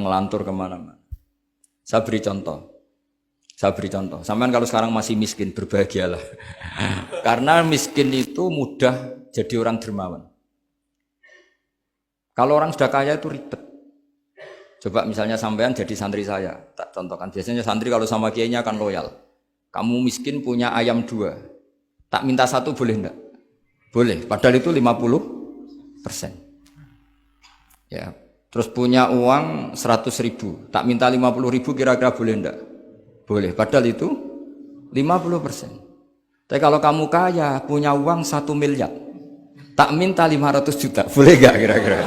ngelantur kemana-mana. Saya beri contoh. Sampean kalau sekarang masih miskin, berbahagialah. Karena miskin itu mudah jadi orang dermawan. Kalau orang sudah kaya itu ribet. Coba misalnya sampean jadi santri saya, tak contohkan. Biasanya santri kalau sama kiainya akan loyal. Kamu miskin punya ayam 2, tak minta 1 boleh enggak? Boleh, padahal itu 50%. Ya, terus punya uang 100.000, tak minta 50.000 kira-kira boleh enggak? Boleh, padahal itu 50%. Tapi kalau kamu kaya, punya uang 1 miliar, tak minta 500 juta, boleh enggak kira-kira?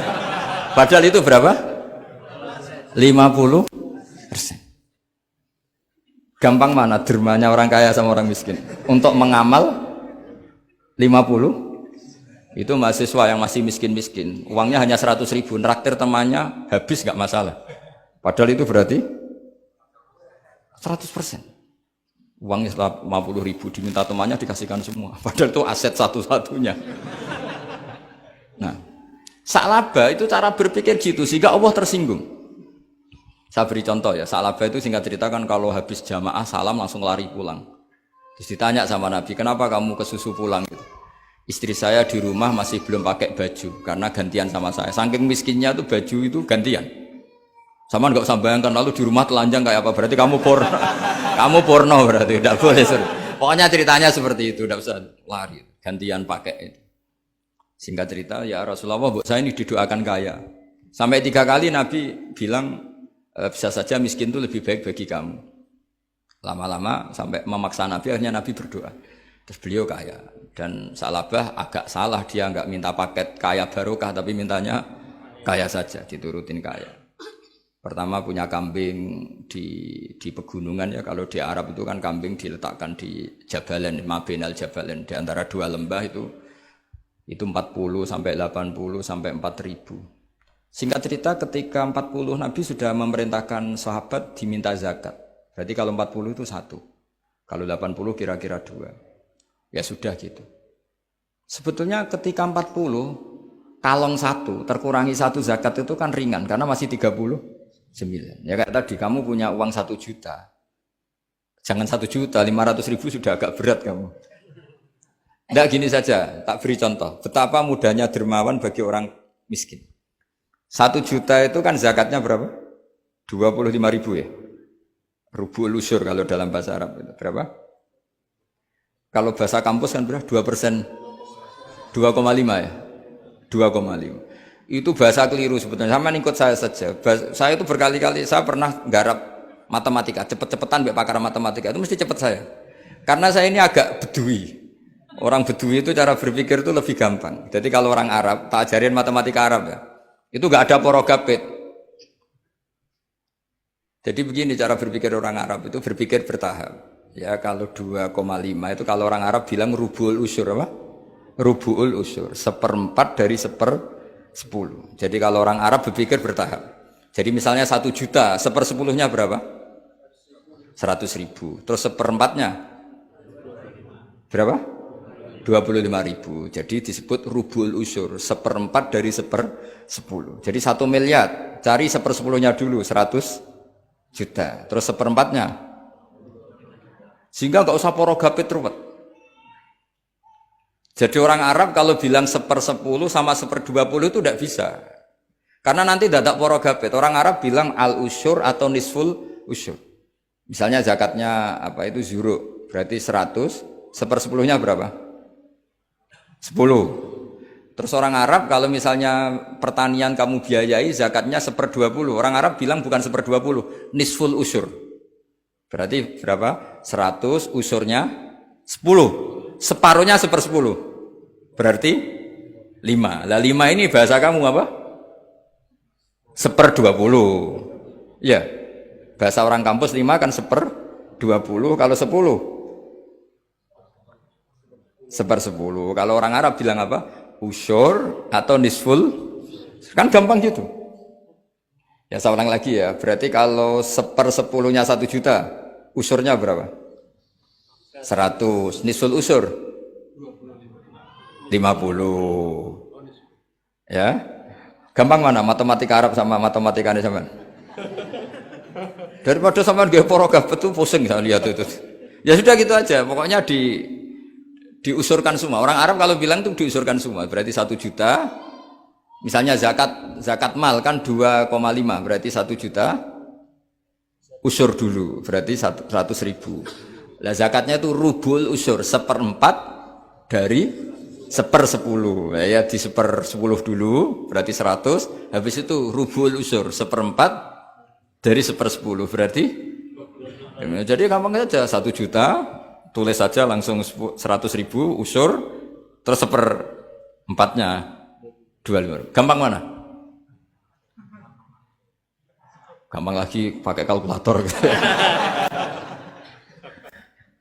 Padahal itu berapa? 50%. Gampang mana dermanya orang kaya sama orang miskin? Untuk mengamal 50, itu mahasiswa yang masih miskin-miskin, uangnya hanya 100.000, nraktir temannya habis nggak masalah. Padahal itu berarti 100%. Uangnya 50.000 diminta temannya dikasihkan semua. Padahal itu aset satu-satunya. Nah, salaba itu cara berpikir gitu sehingga Allah tersinggung. Saya beri contoh ya, salaba itu singkat cerita kan kalau habis jamaah salam langsung lari pulang. Terus ditanya sama Nabi, kenapa kamu kesusu pulang gitu? Istri saya di rumah masih belum pakai baju karena gantian sama saya. Saking miskinnya tuh baju itu gantian. Sama nggak usah bayangkan lalu di rumah telanjang kayak apa? Berarti kamu porno. Kamu porno berarti tidak boleh. Pokoknya ceritanya seperti itu, tidak usah lari. Gantian pakai itu. Singkat cerita, ya Rasulullah, bu saya ini didoakan kaya. Sampai 3 kali Nabi bilang bisa saja miskin itu lebih baik bagi kamu. Lama-lama sampai memaksa Nabi, akhirnya Nabi berdoa. Terus beliau kaya. Dan Salabah agak salah, dia nggak minta paket kaya barokah, tapi mintanya kaya saja, diturutin kaya. Pertama punya kambing di pegunungan ya, kalau di Arab itu kan kambing diletakkan di Jabalen, Mabenal Jabalen, di antara 2 lembah itu 40 sampai 80 sampai 4.000. Singkat cerita ketika 40 Nabi sudah memerintahkan sahabat diminta zakat. Berarti kalau 40 itu 1. Kalau 80 kira-kira 2. Ya sudah gitu. Sebetulnya ketika 40 kalong 1 terkurangi 1 zakat itu kan ringan karena masih 39. Ya kayak tadi kamu punya uang 1 juta. Jangan 1 juta, 500.000 sudah agak berat kamu. Tidak gini saja, tak beri contoh. Betapa mudahnya dermawan bagi orang miskin. 1 juta itu kan zakatnya berapa? 25.000 ya. Rubul usur kalau dalam bahasa Arab itu berapa? Kalau bahasa kampus kan berapa? 2%. 2,5 ya. 2,5. Itu bahasa keliru sebetulnya. Sama ikut saya saja. Saya itu berkali-kali saya pernah garap matematika, cepet-cepetan mbek pakar matematika itu mesti cepet saya. Karena saya ini agak bedui. Orang bedui itu cara berpikir itu lebih gampang. Jadi kalau orang Arab, tak ajarin matematika Arab ya. Itu enggak ada porogapit. Jadi begini cara berpikir orang Arab itu berpikir bertahap. Ya kalau 2,5 itu kalau orang Arab bilang rubul usur apa? Rubul usur, 1/4 dari 10. Jadi kalau orang Arab berpikir bertahap. Jadi misalnya 1 juta, 1/10-nya berapa? 100.000. Terus 1/4-nya berapa? 25.000. Jadi disebut rubul usur, 1/4 dari 10. Jadi 1 miliar, cari 1/10-nya dulu, 100 juta. Terus 1/4-nya. Sehingga nggak usah porogapit ruwet. Jadi orang Arab kalau bilang 1/10 sama 1/20 itu tidak bisa. Karena nanti dadak porogapit. Orang Arab bilang al-usyur atau nisful usyur. Misalnya zakatnya apa itu zuru, berarti 100, 1/10-nya berapa? 10. Terus orang Arab kalau misalnya pertanian kamu biayai zakatnya 1/20. Orang Arab bilang bukan 1/20, nisful usyur. Berarti berapa? 100, usurnya 10. Separuhnya 1/10. Berarti 5. Lah 5 ini bahasa kamu apa? 1/20. Ya. Bahasa orang kampus 5 kan 1/20. Kalau 10 1/10. Kalau orang Arab bilang apa? Usyur atau nisful. Kan gampang gitu. Ya saya ulang lagi ya. Berarti kalau 1/10-nya 1 juta, usurnya berapa? 100. Nisful usur 50. Ya. Gampang mana matematika Arab sama matematika ini sama? Daripada sampean nggih para gabet tuh pusing saya lihat itu. Ya sudah gitu aja, pokoknya diusurkan semua. Orang Arab kalau bilang tuh diusurkan semua, berarti 1 juta. Misalnya zakat mal kan 2,5, berarti 1 juta. Usur dulu, berarti 100.000. Lah zakatnya itu rubul usur, 1/4 dari 1/10. Ya di 1/10 dulu, berarti 100. Habis itu rubul usur, 1/4 dari 1/10, berarti. Jadi gampang saja, 1 juta, tulis saja langsung 100.000 usur, terus 1/4-nya 25. Gampang mana? Gampang lagi pakai kalkulator.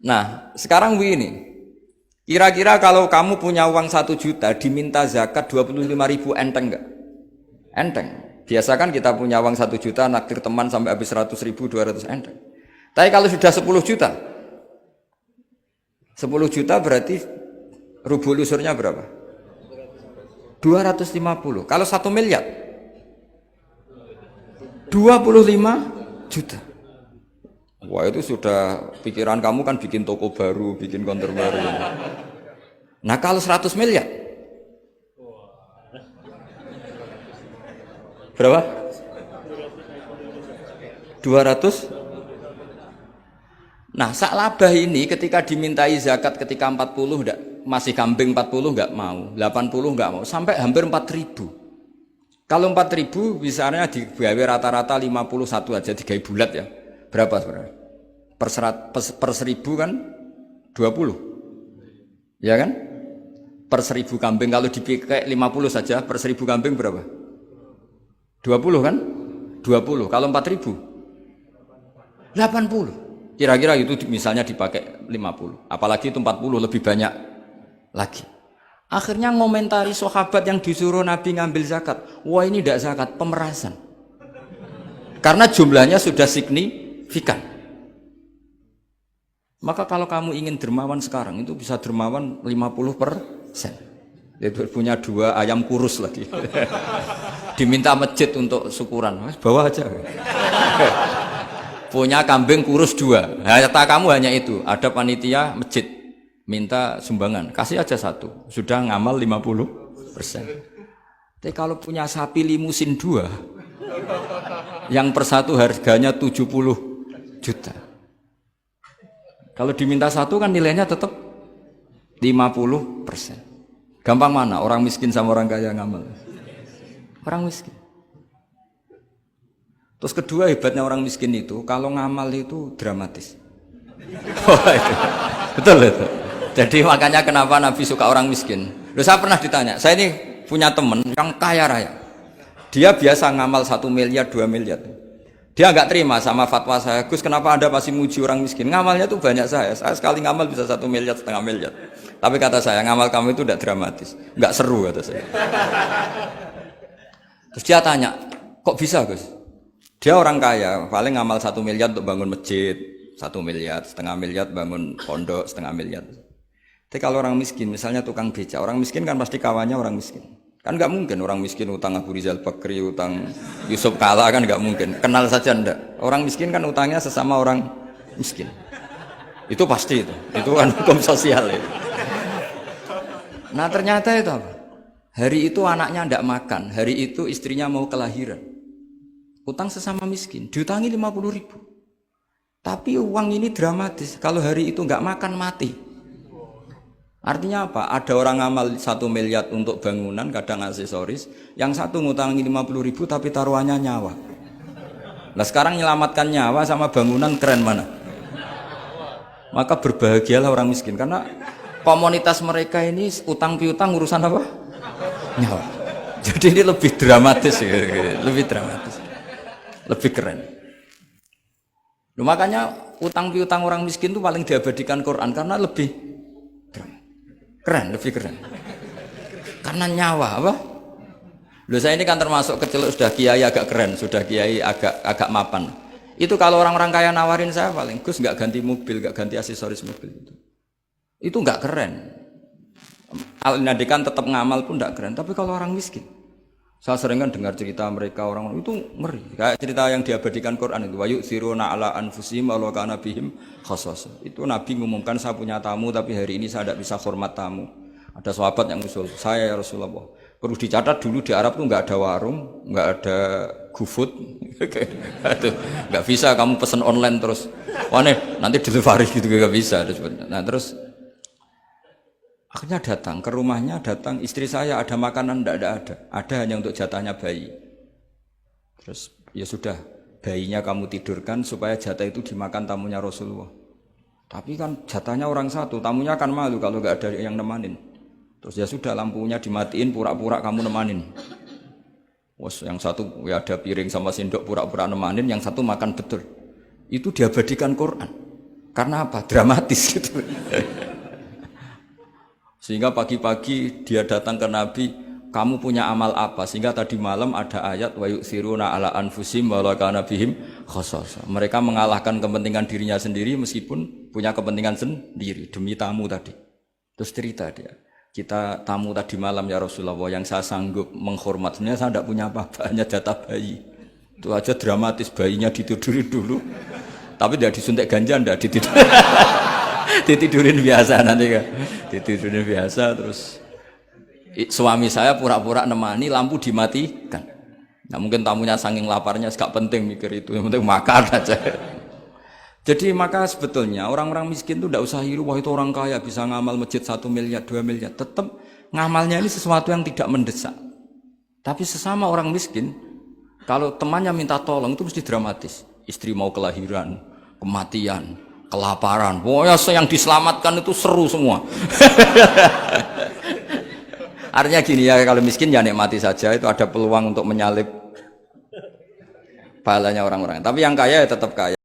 Nah, sekarang begini. Kira-kira kalau kamu punya uang 1 juta, diminta zakat 25.000, enteng enggak? Enteng. Biasa kan kita punya uang 1 juta, naktir teman sampai habis 100.000, 200, enteng. Tapi kalau sudah 10 juta, 10 juta berarti rubul usurnya berapa? 250. Kalau 1 miliar, 25 juta. Wah, itu sudah pikiran kamu kan bikin toko baru, bikin konter baru. Nah, kalau 100 miliar, berapa? 200. Nah, sak labah ini ketika dimintai zakat ketika 40 enggak, masih kambing 40 enggak mau, 80 enggak mau, sampai hampir 4.000. Kalau 4.000 misalnya digawe rata-rata 51 aja, digawe bulat ya. Berapa sebenarnya? Per 1.000 kan 20. Ya kan? Per 1.000 kambing kalau dipakai 50 saja, per 1.000 kambing berapa? 20 kan? 20. Kalau 4.000? 80. Kira-kira itu misalnya dipakai 50. Apalagi itu 40 lebih banyak lagi. Akhirnya ngomentari sahabat yang disuruh Nabi ngambil zakat. Wah, ini tidak zakat, pemerasan. Karena jumlahnya sudah signifikan. Maka kalau kamu ingin dermawan sekarang, itu bisa dermawan 50%. Itu punya 2 ayam kurus lagi. Diminta masjid untuk syukuran. Bawa aja. Punya kambing kurus 2. Kata kamu hanya itu. Ada panitia masjid minta sumbangan, kasih aja 1, sudah ngamal 50%. Tapi kalau punya sapi limusin 2, yang per 1 harganya 70 juta. Kalau diminta 1 kan nilainya tetap 50%. Gampang mana? Orang miskin sama orang kaya ngamal? Orang miskin. Terus kedua, hebatnya orang miskin itu kalau ngamal itu dramatis. Oh, itu. Betul itu. Jadi makanya kenapa Nabi suka orang miskin. Loh, saya pernah ditanya, saya ini punya teman yang kaya raya. Dia biasa ngamal 1 miliar, 2 miliar. Dia nggak terima sama fatwa saya, Gus kenapa Anda masih muji orang miskin? Ngamalnya tuh banyak saya sekali ngamal bisa 1 miliar, setengah miliar. Tapi kata saya, ngamal kamu itu tidak dramatis, nggak seru kata saya. Terus dia tanya, kok bisa Gus? Dia orang kaya, paling ngamal 1 miliar untuk bangun masjid, 1 miliar, setengah miliar bangun pondok, setengah miliar. Tapi kalau orang miskin, misalnya tukang beca, orang miskin kan pasti kawannya orang miskin. Kan nggak mungkin orang miskin utang Abu Rizal Bakri, utang Yusuf Kala, kan nggak mungkin. Kenal saja ndak. Orang miskin kan utangnya sesama orang miskin. Itu pasti itu kan hukum sosial itu. Nah ternyata itu apa? Hari itu anaknya ndak makan, hari itu istrinya mau kelahiran. Utang sesama miskin, diutangi 50.000. Tapi uang ini dramatis, kalau hari itu nggak makan mati. Artinya apa? Ada orang ngamal 1 miliar untuk bangunan, kadang aksesoris, yang satu ngutangi 50.000 tapi taruhannya nyawa. Nah sekarang menyelamatkan nyawa sama bangunan keren mana? Maka berbahagialah orang miskin, karena komunitas mereka ini utang piutang urusan apa? Nyawa. Jadi ini lebih dramatis, lebih dramatis. Lebih keren. Makanya utang piutang orang miskin itu paling diabadikan Quran karena lebih keren, lebih keren. Karena nyawa apa? Loh saya ini kan termasuk kecil sudah kiai agak keren, sudah kiai agak mapan. Itu kalau orang-orang kaya nawarin saya paling Gus nggak ganti mobil, nggak ganti aksesoris mobil itu. Itu nggak keren. Al-Nadikan tetap ngamal pun nggak keren. Tapi kalau orang miskin, Saya sering kan dengar cerita mereka orang itu ngeri. Kayak cerita yang diabadikan Quran itu, wa yu'thiruna ala anfusihim walau kana bihim khassasah. Itu Nabi ngumumkan saya punya tamu tapi hari ini saya tidak bisa hormat tamu. Ada sahabat yang usul, saya ya Rasulullah. Perlu dicatat dulu di Arab tuh nggak ada warung, nggak ada GoFood, nggak bisa kamu pesen online terus. Wah nih, nanti delivery gitu nggak bisa. Nah terus akhirnya datang ke rumahnya, datang istri saya ada makanan ada hanya untuk jatahnya bayi. Terus ya sudah, bayinya kamu tidurkan supaya jatah itu dimakan tamunya Rasulullah. Tapi kan jatahnya orang satu, tamunya kan malu kalau nggak ada yang nemanin. Terus ya sudah lampunya dimatiin, pura-pura kamu nemanin. Wes yang satu ya ada piring sama sendok pura-pura nemanin, yang satu makan betul. Itu diabadikan Quran. Karena apa? Dramatis gitu. Sehingga pagi-pagi dia datang ke Nabi, kamu punya amal apa? Sehingga tadi malam ada ayat wa yu'thiruna ala anfusihim walau kana bihim khassasah. Mereka mengalahkan kepentingan dirinya sendiri meskipun punya kepentingan sendiri demi tamu tadi. Terus cerita dia, kita tamu tadi malam ya Rasulullah yang saya sanggup menghormat, sebenarnya saya tidak punya apa-apa, hanya jatah bayi. Itu aja dramatis, bayinya ditidurin dulu. Tapi tidak disuntik ganja, tidak ditidurin. Ditidurin biasa nanti kan. Ditidurin biasa terus suami saya pura-pura nemani, lampu dimatikan. Nah mungkin tamunya saking laparnya gak penting mikir itu, yang penting makan aja. Jadi maka sebetulnya orang-orang miskin itu tidak usah hiru, wah itu orang kaya bisa ngamal masjid 1 miliar, 2 miliar. Tetap ngamalnya ini sesuatu yang tidak mendesak. Tapi sesama orang miskin, kalau temannya minta tolong itu mesti dramatis. Istri mau kelahiran, kematian, kelaparan. Pokoknya yang diselamatkan itu seru semua. Artinya gini ya, kalau miskin ya nikmati saja, itu ada peluang untuk menyalip pahalanya orang-orang. Tapi yang kaya ya tetap kaya.